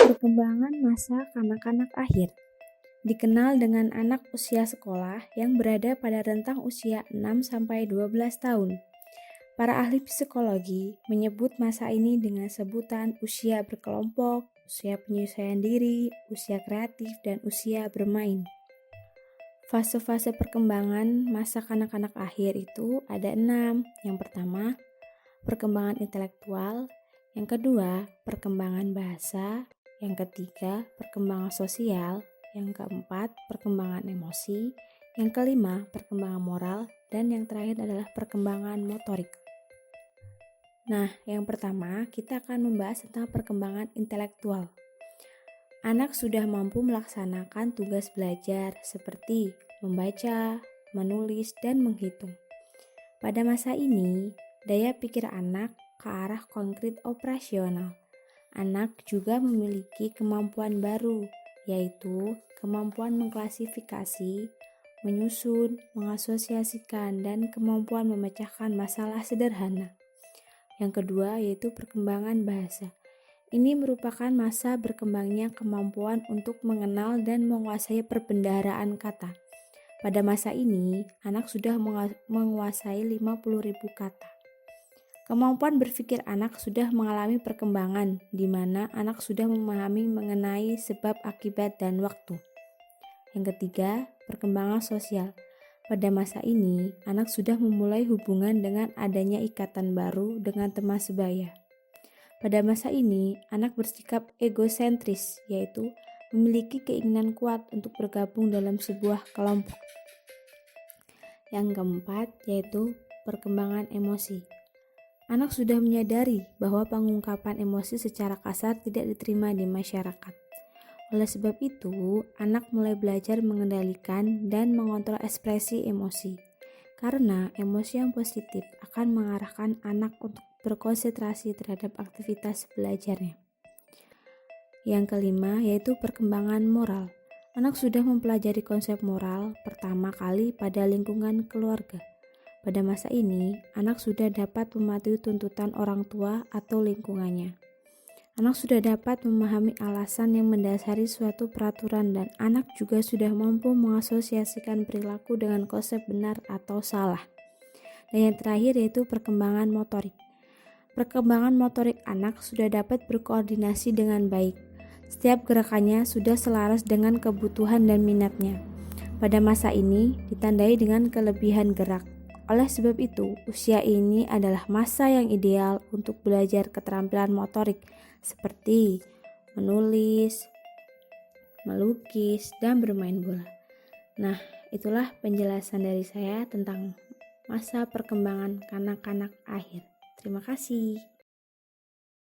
Perkembangan masa kanak-kanak akhir dikenal dengan anak usia sekolah yang berada pada rentang usia 6-12 tahun. Para ahli psikologi menyebut masa ini dengan sebutan usia berkelompok, usia penyesuaian diri, usia kreatif, dan usia bermain. Fase-fase perkembangan masa kanak-kanak akhir itu ada 6. Yang pertama, perkembangan intelektual. Yang kedua, perkembangan bahasa. Yang ketiga, perkembangan sosial. Yang keempat, perkembangan emosi. Yang kelima, perkembangan moral. Dan yang terakhir adalah perkembangan motorik. Nah, yang pertama kita akan membahas tentang perkembangan intelektual. Anak sudah mampu melaksanakan tugas belajar seperti membaca, menulis, dan menghitung. Pada masa ini, daya pikir anak ke arah konkret operasional. Anak juga memiliki kemampuan baru, yaitu kemampuan mengklasifikasi, menyusun, mengasosiasikan, dan kemampuan memecahkan masalah sederhana. Yang kedua yaitu perkembangan bahasa. Ini merupakan masa berkembangnya kemampuan untuk mengenal dan menguasai perbendaharaan kata. Pada masa ini, anak sudah menguasai 50.000 kata. Kemampuan berpikir anak sudah mengalami perkembangan, di mana anak sudah memahami mengenai sebab, akibat, dan waktu. Yang ketiga, perkembangan sosial. Pada masa ini, anak sudah memulai hubungan dengan adanya ikatan baru dengan teman sebaya. Pada masa ini, anak bersikap egosentris, yaitu memiliki keinginan kuat untuk bergabung dalam sebuah kelompok. Yang keempat, yaitu perkembangan emosi. Anak sudah menyadari bahwa pengungkapan emosi secara kasar tidak diterima di masyarakat. Oleh sebab itu, anak mulai belajar mengendalikan dan mengontrol ekspresi emosi. Karena emosi yang positif akan mengarahkan anak untuk berkonsentrasi terhadap aktivitas belajarnya. Yang kelima yaitu perkembangan moral. Anak sudah mempelajari konsep moral pertama kali pada lingkungan keluarga. Pada masa ini, anak sudah dapat mematuhi tuntutan orang tua atau lingkungannya. Anak sudah dapat memahami alasan yang mendasari suatu peraturan dan anak juga sudah mampu mengasosiasikan perilaku dengan konsep benar atau salah. Dan yang terakhir yaitu perkembangan motorik. Perkembangan motorik anak sudah dapat berkoordinasi dengan baik. Setiap gerakannya sudah selaras dengan kebutuhan dan minatnya. Pada masa ini ditandai dengan kelebihan gerak. Oleh sebab itu, usia ini adalah masa yang ideal untuk belajar keterampilan motorik seperti menulis, melukis, dan bermain bola. Nah, itulah penjelasan dari saya tentang masa perkembangan kanak-kanak akhir. Terima kasih.